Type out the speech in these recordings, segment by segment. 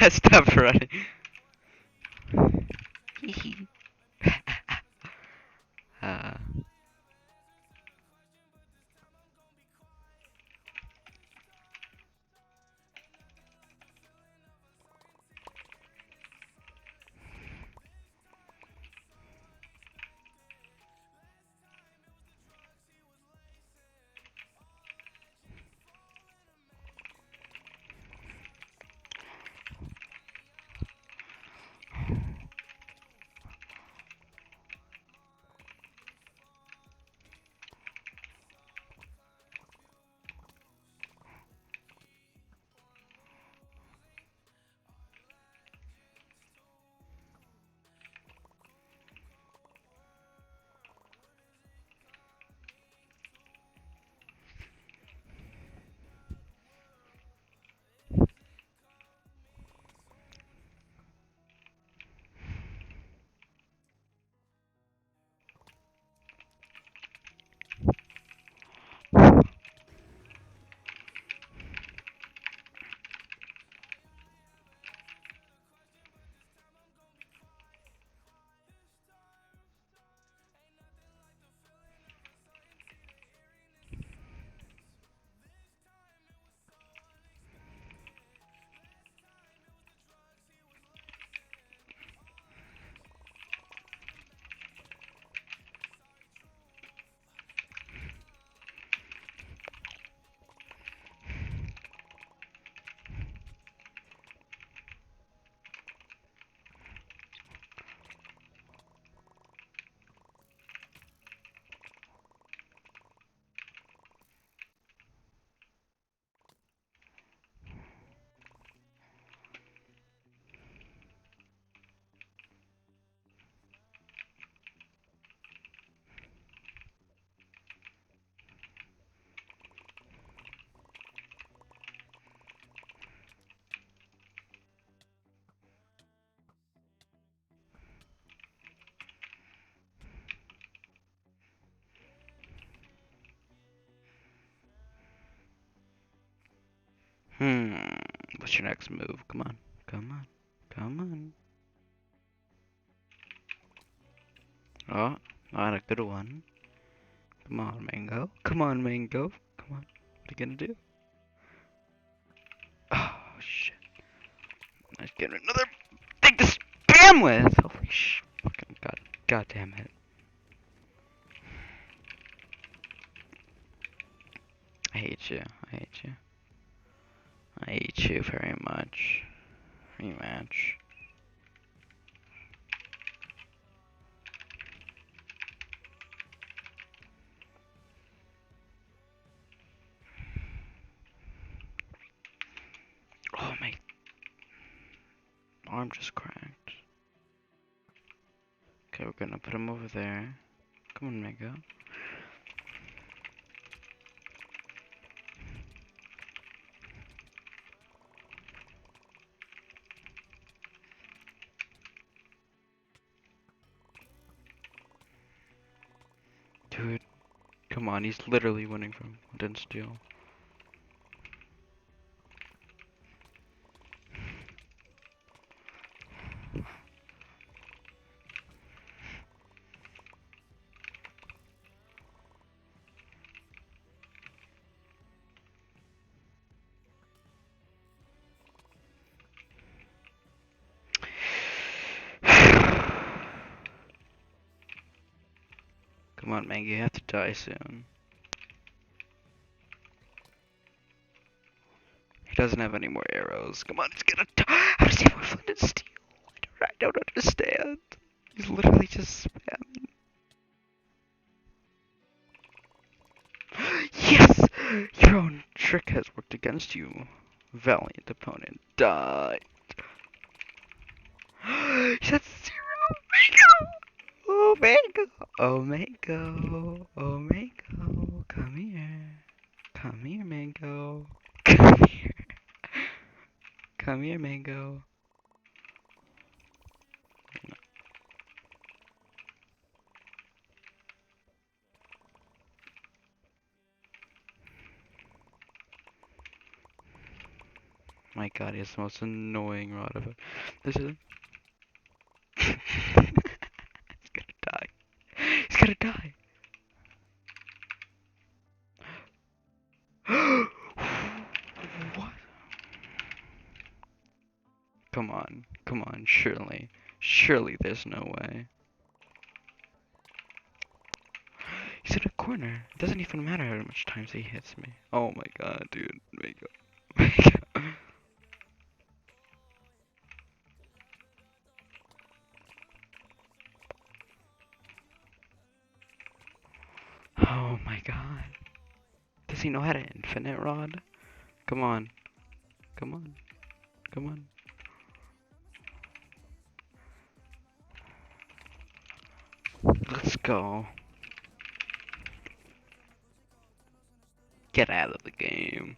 Stop running. uh, hmm. What's your next move? Come on. Come on. Come on. Oh, not a good one. Come on, Mango. Come on, Mango. Come on. What are you gonna do? Oh, shit. Let's get another thing to spam with! Holy sh... Fucking god damn it. I hate you. I hate you. I hate you very much. Rematch. Oh, my arm just cracked. Okay, we're gonna put him over there. Come on, Mango. Dude, come on, he's literally winning from didn't steal. Come on, Mango, you have to die soon. He doesn't have any more arrows. Come on, he's gonna die. How does he have flint and steel? I don't understand. He's literally just spamming. Yes! Your own trick has worked against you. Valiant opponent. Die. He said zero. Omega! Omega! Omega! Come here. Come here, Mango. Come here. Come here, Mango. My god, he has the most annoying rod ever. This is. He's gonna die. He's gonna die. What? Come on, surely. Surely there's no way. He's in a corner. It doesn't even matter how much times he hits me. Oh my god, dude. Mega. Mega. Oh my god. Does he know how to infinite rod? Come on. Come on. Come on. Let's go. Get out of the game.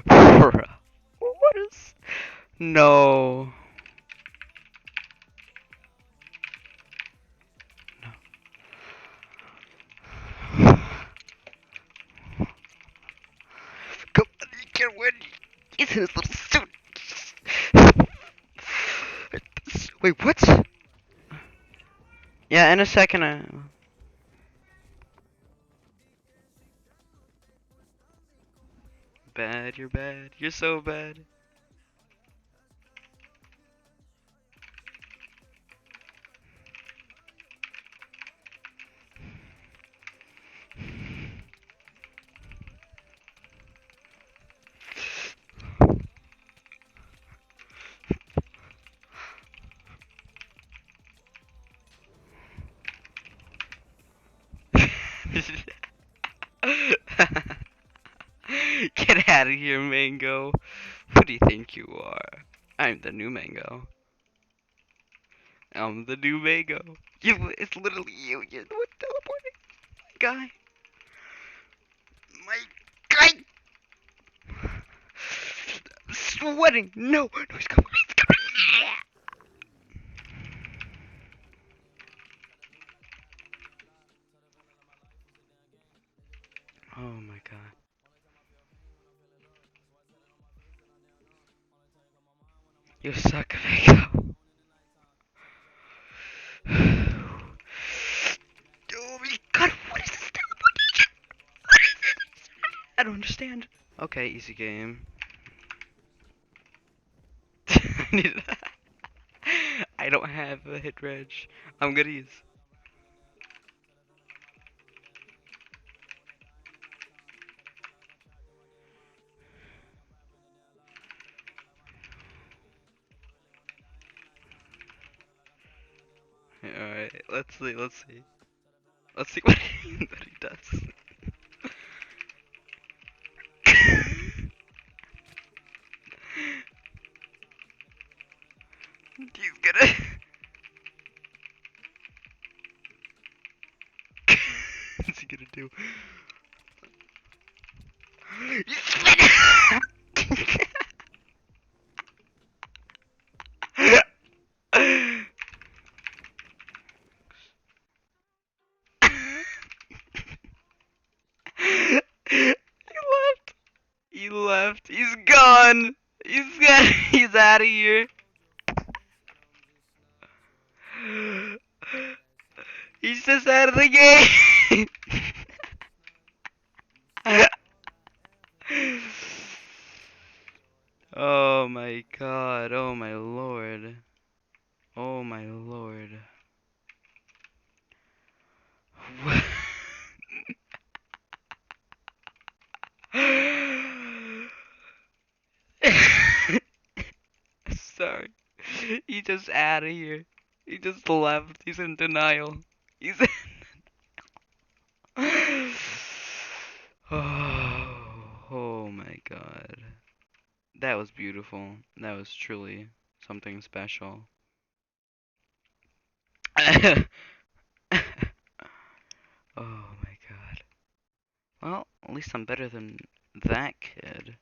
Bruh. What is... No. No. Come on, you can win. He's in his little suit. Wait, what? Yeah, in a second. Bad, you're bad. You're so bad. Get out of here, Mango. Who do you think you are? I'm the new Mango. I'm the new Mango. It's literally you. You're the one teleporting. My guy. My guy. I'm sweating. No, no, he's coming. He's coming. Oh my god. You suck, Mango. Oh my god, what is this teleportation? What is this? I don't understand. Okay, easy game. I need I don't have a hit reg. I'm gonna use. Alright, let's see, let's see. Let's see what what he does. He's gonna. What's he gonna do? You spin! He left. He left. left. He's gone. He's out of here. He's just out of the game. Oh my god. Oh my lord. Oh my lord. Sorry. He just out of here. He just left. He's in denial. He's in oh my god. That was beautiful. That was truly something special. Oh my god. Well, at least I'm better than that kid.